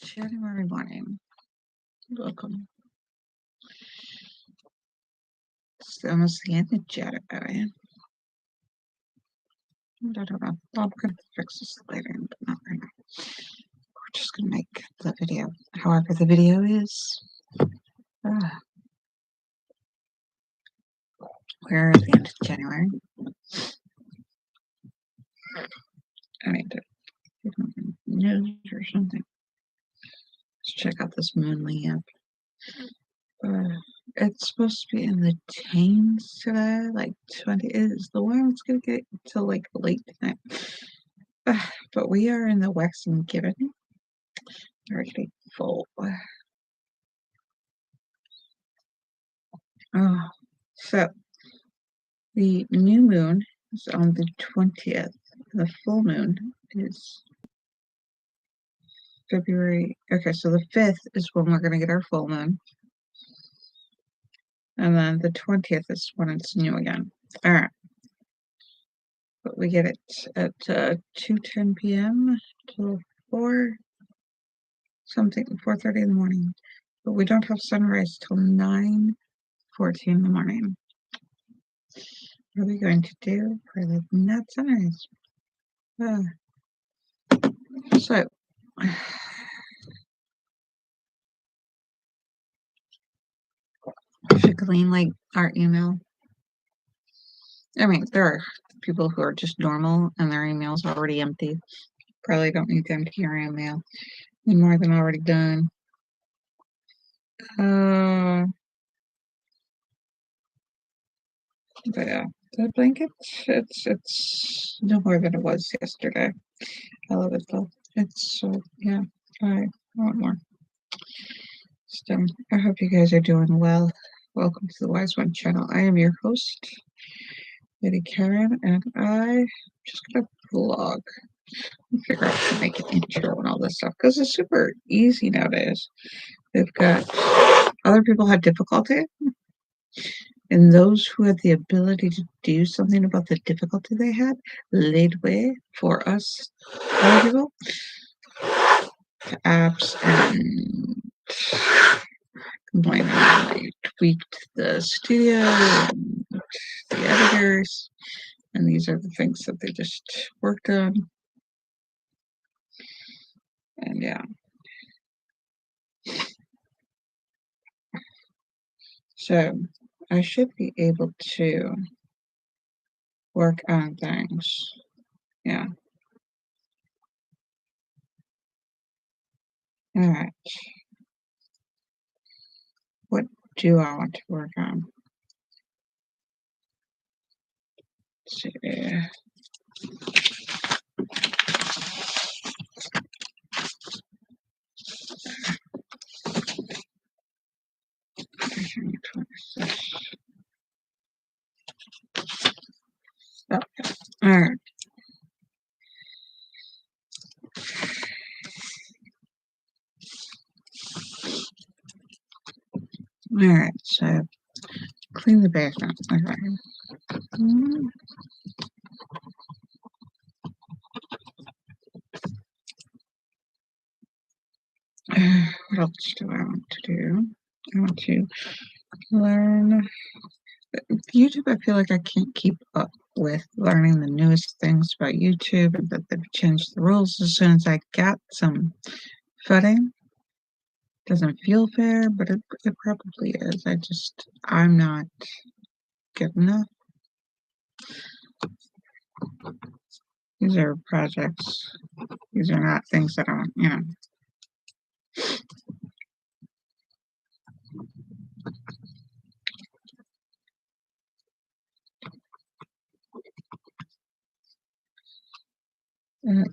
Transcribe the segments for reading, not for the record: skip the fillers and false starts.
January morning. Welcome. It's almost the end of January. I don't know. I'm going to fix this later, but not right now. We're just going to make the video. However, the video is. We're at the end of January. I need to get my nose or something. Let's check out this moonly app. It's supposed to be in the teens today, like 20. Is the warm? It's going to get till like late tonight. But we are in the waxing given. Already full. Oh, so the new moon is on the 20th. The full moon is February. Okay, so the 5th is when we're going to get our full moon. And then the 20th is when it's new again. All right. But we get it at 2:10 p.m. till 4:30 in the morning. But we don't have sunrise till 9:14 in the morning. What are we going to do for the not sunrise? So, we should clean like our email. I mean, there are people who are just normal and their email's already empty. Probably don't need to empty your email. Need more than already done. But yeah, the blanket, it's no more than it was yesterday. I love it though. It's so, yeah, I want more. So, I hope you guys are doing well. Welcome to the Wise One channel. I am your host, Lady Caren, and I'm just gonna vlog. Figure out how to make an intro and all this stuff because it's super easy nowadays. They've got other people had difficulty, and those who had the ability to do something about the difficulty they had laid way for us other people to apps and complaining. They tweaked the studio and the editors, and these are the things that they just worked on. And yeah. So I should be able to work on things. Yeah. All right. What do I want to work on? Let's see. Okay. All right. All right. So clean the basement. Okay. What else do I want to do? I want to learn YouTube. I feel like I can't keep up with learning the newest things about YouTube and that they've changed the rules as soon as I got some footing. Doesn't feel fair, but it probably is. I'm not good enough. These are projects. These are not things that I,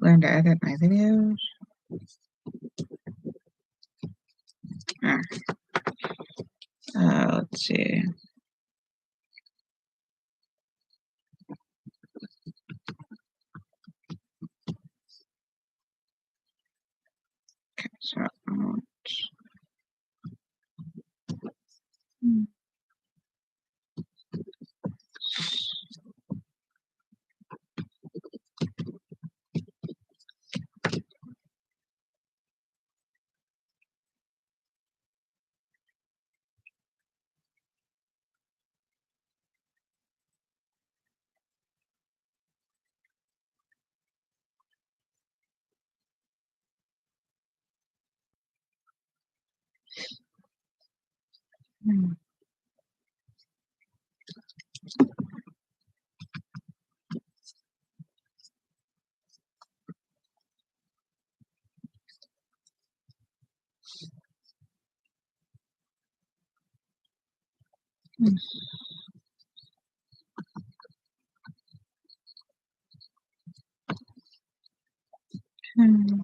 learn to edit my videos. Let's see. Okay, so I want. Hmm. Hmm.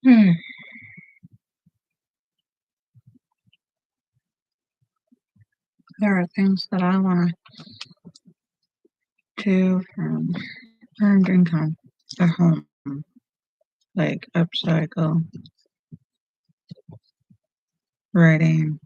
Hmm. There are things that I want to do from earned income at home, like upcycle, writing.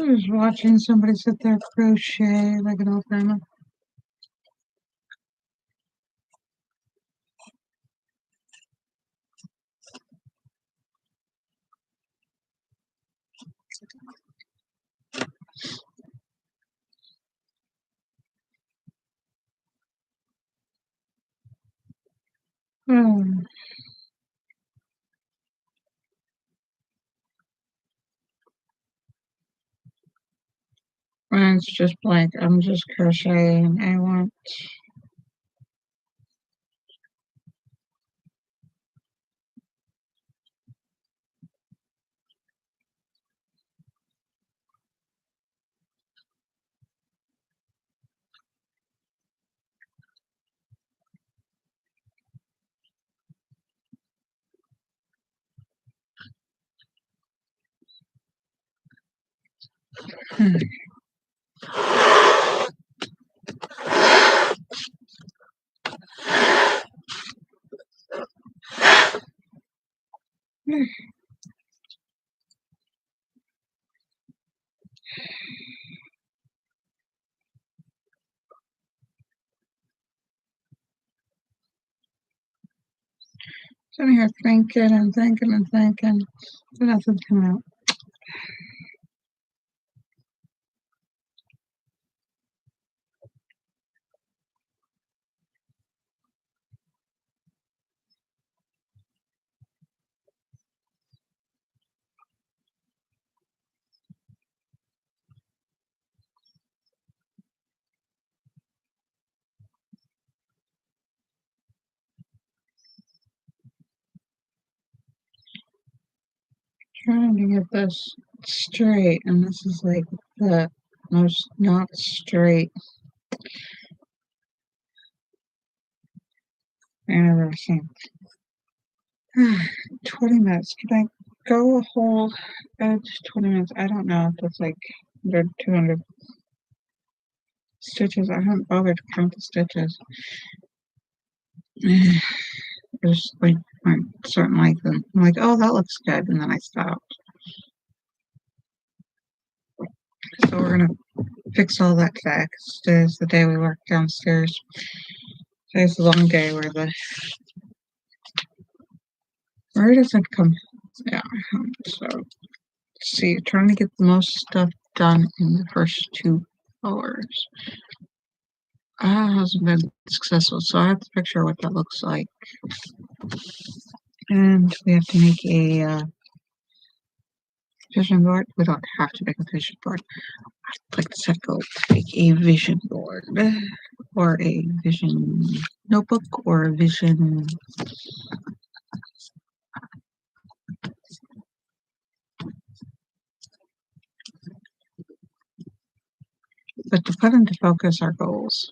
I was watching somebody sit there crochet like an old grandma. Hmm. And it's just blank. I'm just crocheting. I want. Hmm. Sitting here thinking and thinking and thinking, but nothing's coming out. trying to get this straight, and this is like the most not straight I've ever seen. 20 minutes. Can I go a whole edge 20 minutes? I don't know if that's like 100, 200 stitches. I haven't bothered to count the stitches. There's like a certain length, and I'm like, oh, that looks good, and then I stop. So we're gonna fix all that today. 'Cause today's the day we work downstairs. Today's a long day where does it come? Yeah. So let's see, trying to get the most stuff done in the first 2 hours. Hasn't been successful, so I have to picture what that looks like. And we have to make a vision board. We don't have to make a vision board. I'd like to set goal to make a vision board or a vision notebook or a vision but to put into focus our goals.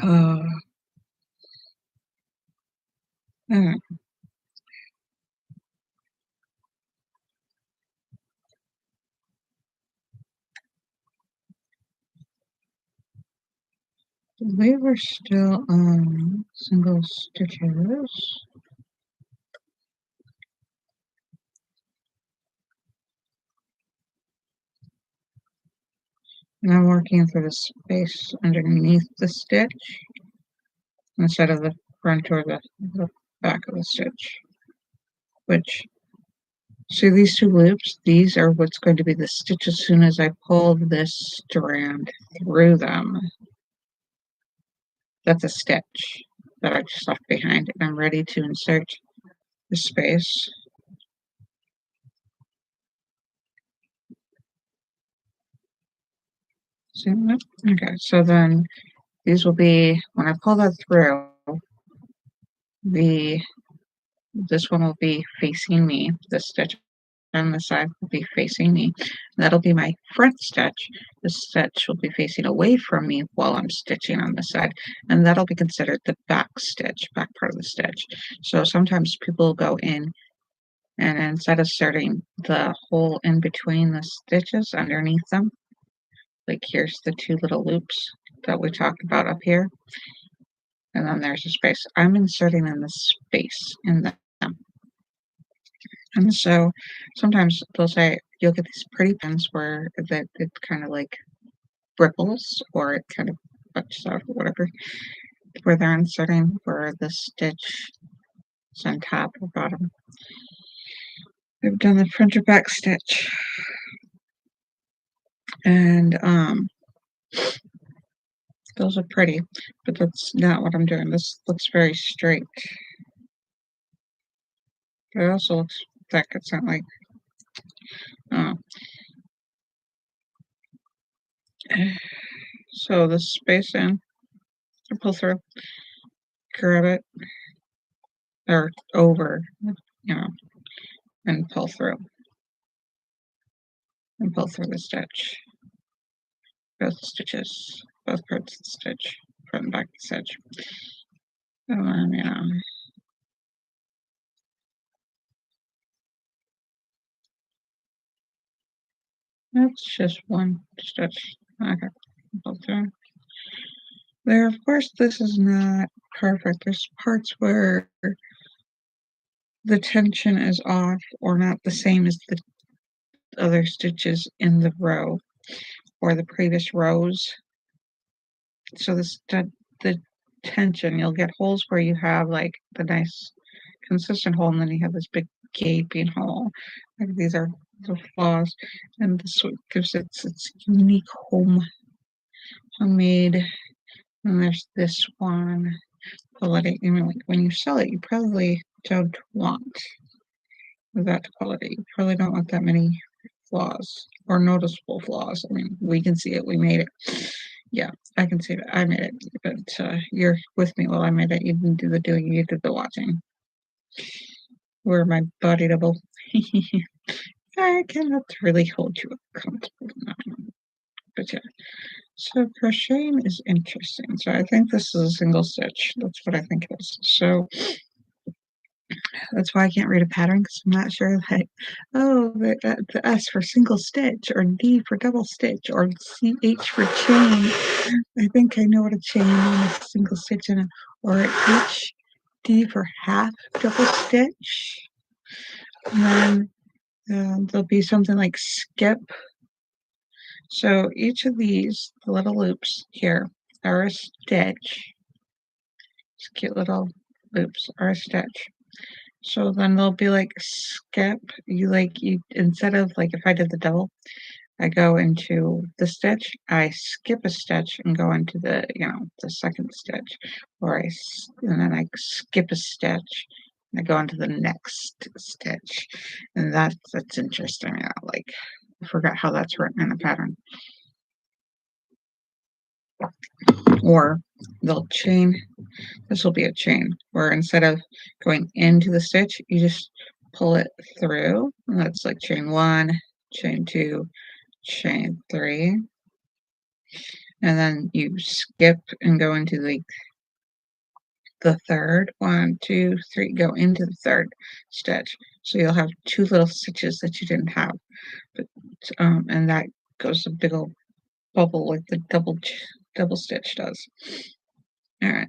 Uh, I believe we're still on single stitches. And I'm working through the space underneath the stitch instead of the front or the back of the stitch. Which, see these 2 loops? These are what's going to be the stitch as soon as I pull this strand through them. That's a stitch that I just left behind, and I'm ready to insert the space. See that? Okay, so then these will be, when I pull that through, this one will be facing me. The stitch on the side will be facing me. That'll be my front stitch. The stitch will be facing away from me while I'm stitching on the side, and that'll be considered the back stitch, back part of the stitch. So sometimes people go in and instead of starting the hole in between the stitches underneath them, like here's the 2 little loops that we talked about up here, and then there's a space. I'm inserting in the space in them. And so sometimes they'll say you'll get these pretty pins where that it kind of like ripples or it kind of butches out or whatever, where they're inserting where the stitch is on top or bottom. I've done the front or back stitch. And those are pretty, but that's not what I'm doing. This looks very straight. But it also looks thick. It's not like so the space in, I pull through, grab it, or over, and pull through. And pull through the stitch. Both stitches, both parts of the stitch, front and back of the stitch. And then, that's just one stitch. Okay, pull through. There, of course, this is not perfect. There's parts where the tension is off or not the same as the other stitches in the row or the previous rows. So the tension, you'll get holes where you have like the nice consistent hole, and then you have this big gaping hole. Like these are the flaws, and this gives it its unique homemade. And there's this one. But like when you sell it, you probably don't want with that quality. You probably don't want that many flaws or noticeable flaws. I mean, we can see it. We made it. Yeah, I can see that. I made it. But you're with me while I made it. You didn't do the doing. You did the watching. We're my body double. I cannot really hold you accountable now. But yeah. So crocheting is interesting. So I think this is a single stitch. That's what I think it is. So that's why I can't read a pattern, because I'm not sure that, oh, the S for single stitch, or D for double stitch, or CH for chain. I think I know what a chain is, a single stitch, or HD for half double stitch. And then there'll be something like skip. So each of these, the little loops here, are a stitch. These cute little loops are a stitch. So then they'll be like skip. You instead of, like, if I did the double, I go into the stitch, I skip a stitch and go into the second stitch, and then I skip a stitch and I go into the next stitch, and that's interesting. Like, I forgot how that's written in the pattern. Or they'll chain. This will be a chain, where instead of going into the stitch, you just pull it through, and that's like chain 1, chain 2, chain 3, and then you skip and go into the third, 1, 2, 3, go into the third stitch. So you'll have 2 little stitches that you didn't have, but and that goes a big old bubble like the double stitch does. All right.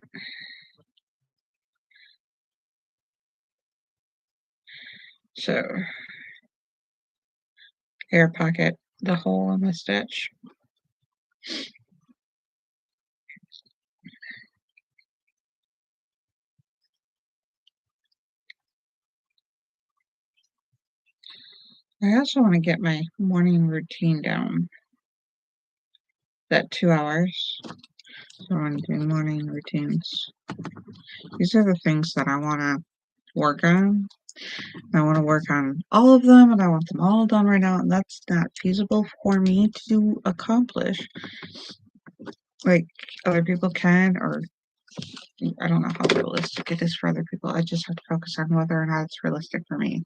So air pocket the hole in the stitch. I also want to get my morning routine down. That 2 hours. So I want to do morning routines. These are the things that I want to work on. I want to work on all of them, and I want them all done right now, and that's not feasible for me to accomplish. Like other people can, or I don't know how realistic it is for other people. I just have to focus on whether or not it's realistic for me.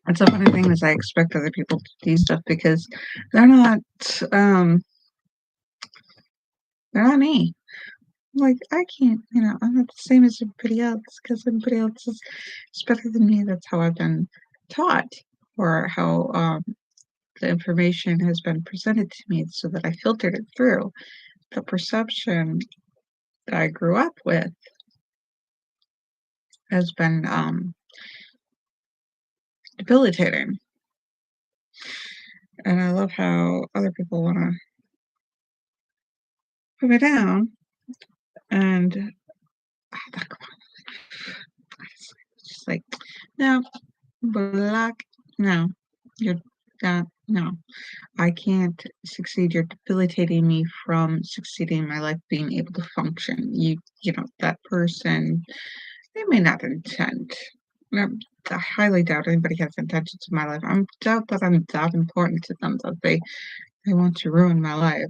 It's a funny thing is I expect other people to do stuff because they're not me. Like, I can't, I'm not the same as everybody else because everybody else is better than me. That's how I've been taught, or how the information has been presented to me, so that I filtered it through. The perception that I grew up with has been debilitating. And I love how other people want to put me down, and just like, no, black, no, you're not, no, I can't succeed. You're debilitating me from succeeding in my life, being able to function. That person, they may not intend. I highly doubt anybody has intentions in my life. I doubt that I'm that important to them that they want to ruin my life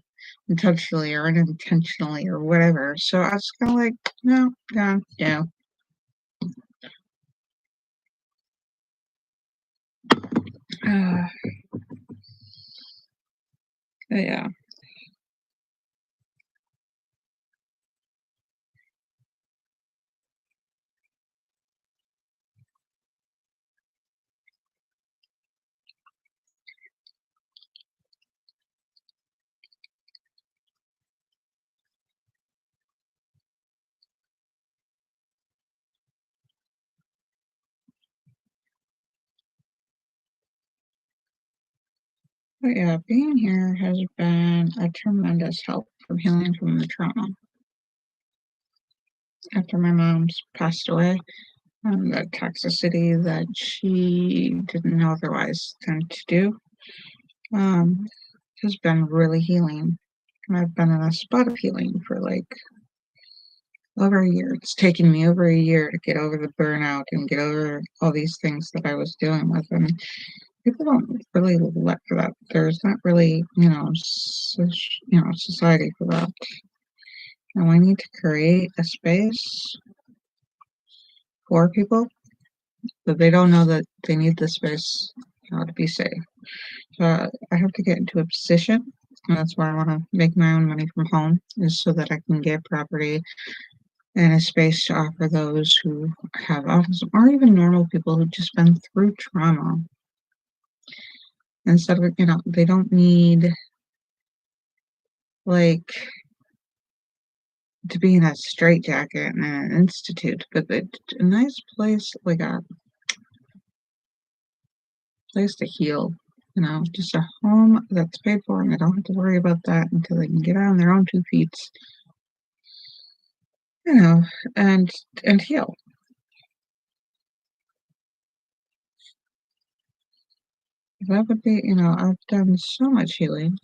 intentionally or unintentionally or whatever. So I was kind of like, no, no, no. Yeah. But yeah, being here has been a tremendous help from healing from the trauma. After my mom's passed away, the toxicity that she didn't otherwise tend to do, has been really healing. And I've been in a spot of healing for like over a year. It's taken me over a year to get over the burnout and get over all these things that I was dealing with, and people don't really let for that. There's not really, society for that. And we need to create a space for people, but they don't know that they need the space, to be safe. So I have to get into a position, and that's why I want to make my own money from home, is so that I can get property and a space to offer those who have autism or even normal people who've just been through trauma. Instead of, they don't need like to be in a straitjacket in an institute, but a nice place, like a place to heal, just a home that's paid for, and they don't have to worry about that until they can get on their own 2 feet, you know, and heal. That would be, I've done so much healing.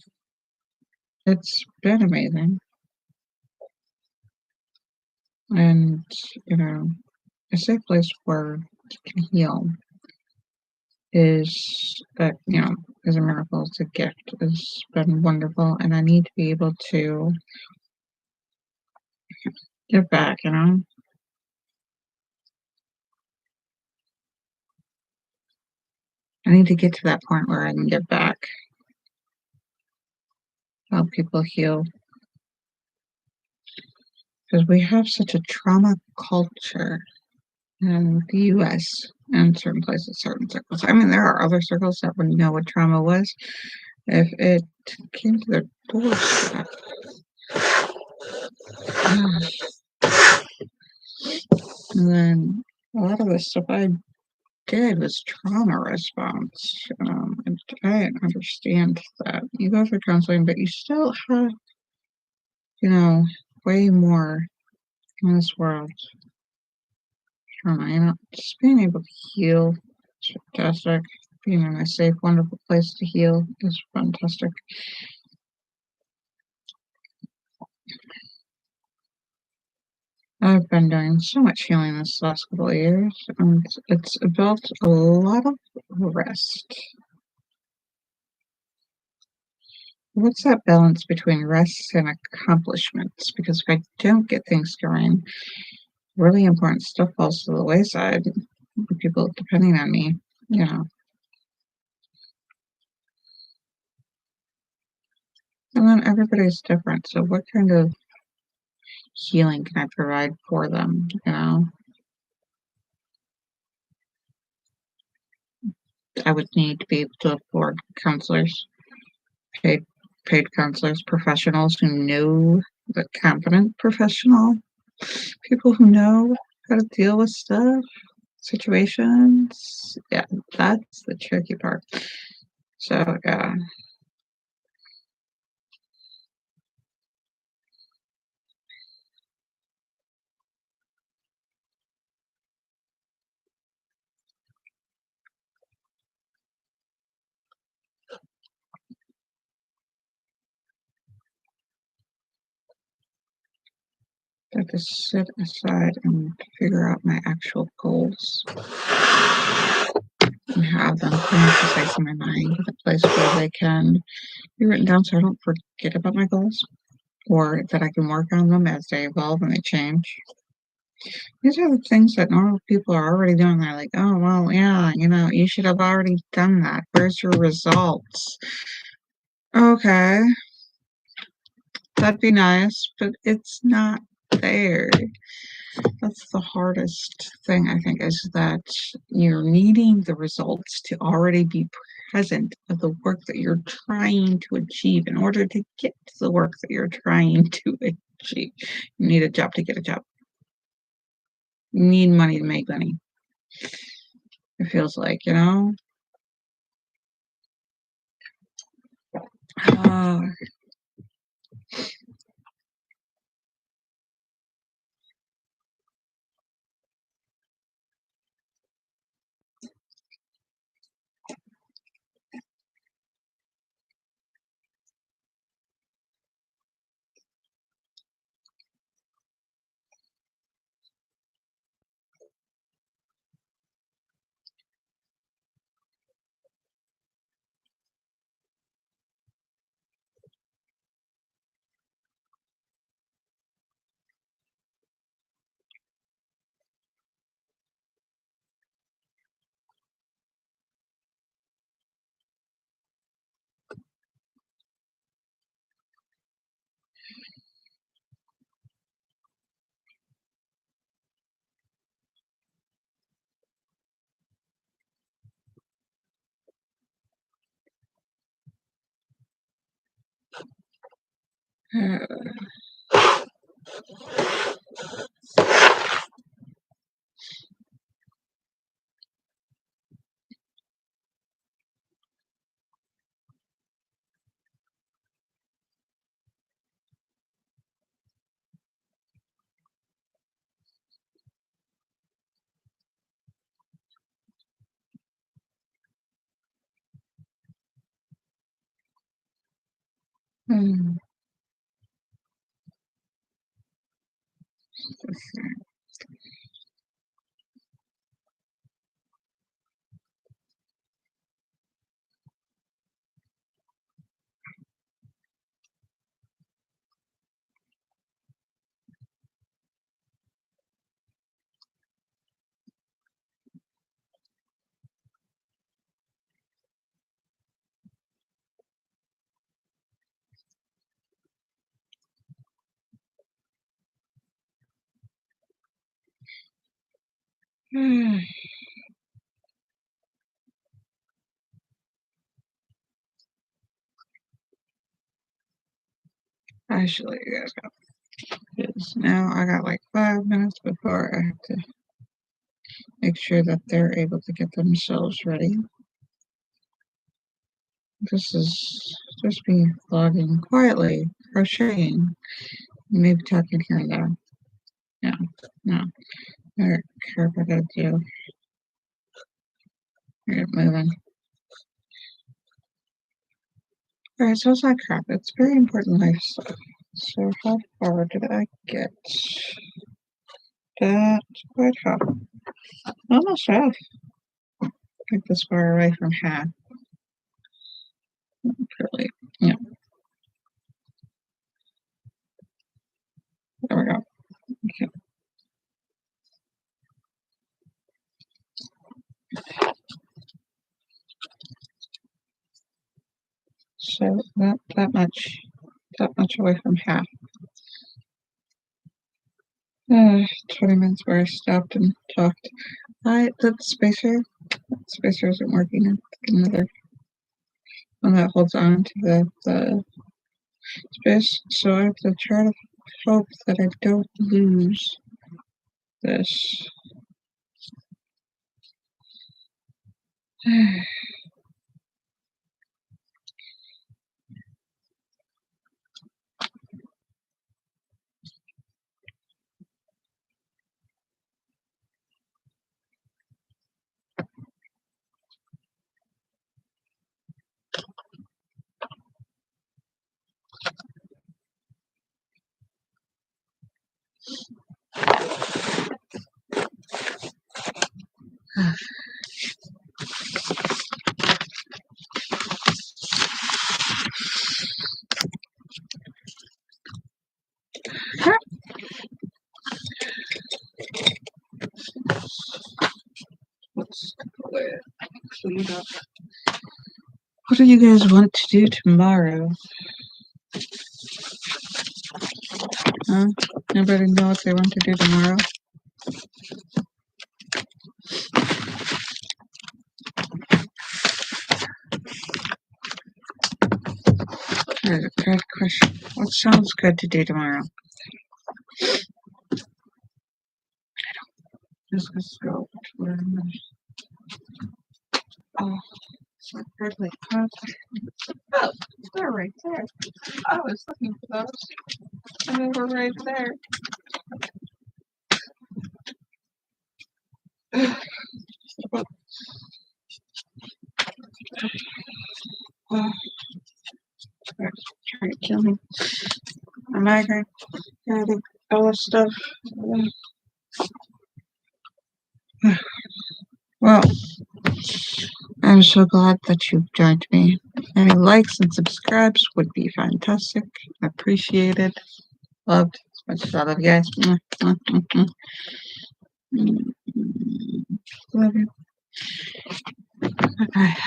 It's been amazing. And, you know, a safe place where you can heal is is a miracle. It's a gift. It's been wonderful, and I need to be able to give back. I need to get to that point where I can give back, help people heal, because we have such a trauma culture in the U.S. and certain places, certain circles. I mean, there are other circles that wouldn't know what trauma was if it came to their doorstep. And then a lot of the stuff I did was trauma response. And I understand that you go through counseling, but you still have, way more in this world. Trauma, just being able to heal is fantastic. Being in a safe, wonderful place to heal is fantastic. I've been doing so much healing this last couple of years, and it's about a lot of rest. What's that balance between rest and accomplishments? Because if I don't get things going, really important stuff falls to the wayside. People depending on me, you know. And then everybody's different. So what kind of healing can I provide for them? I would need to be able to afford counselors, paid paid counselors, professionals who know the competent professional, people who know how to deal with stuff, situations. Yeah, that's the tricky part. So yeah. I have to sit aside and figure out my actual goals and have them clear and precise in my mind, at a place where they can be written down so I don't forget about my goals, or that I can work on them as they evolve and they change. These are the things that normal people are already doing. They're like, oh, well, yeah, you should have already done that. Where's your results? Okay, that'd be nice, but it's not there. That's the hardest thing, I think, is that you're needing the results to already be present of the work that you're trying to achieve in order to get to the work that you're trying to achieve. You need a job to get a job. You need money to make money. It feels like. Uh, Actually, yeah, because now I got like 5 minutes before I have to make sure that they're able to get themselves ready. This is just me vlogging quietly, crocheting, maybe talking here and there. Yeah, no, I don't care what I do. Get moving. Alright, so it's not crap. It's very important life stuff. So how far did I get? That's quite half. Almost half. Like this far away from half. Really. Yeah, there we go. Okay. So that much away from half. 20 minutes where I stopped and talked. The spacer isn't working. It's another one that holds on to the space. So I have to try to hope that I don't lose this. Let's clean up. What do you guys want to do tomorrow? Huh? Anybody know what they want to do tomorrow? There's a good question. What sounds good to do tomorrow? Let's go to where oh, it's like perfectly perfect. Oh, they're right there. I was looking for those, and they were right there. Oh, they're trying to kill me. A migraine. Yeah, all this stuff. Well, I'm so glad that you've joined me. Any likes and subscribes would be fantastic. Appreciated. Loved. As much as I love you guys. Love you. Bye.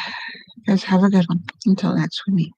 Guys, have a good one. Until next we meet.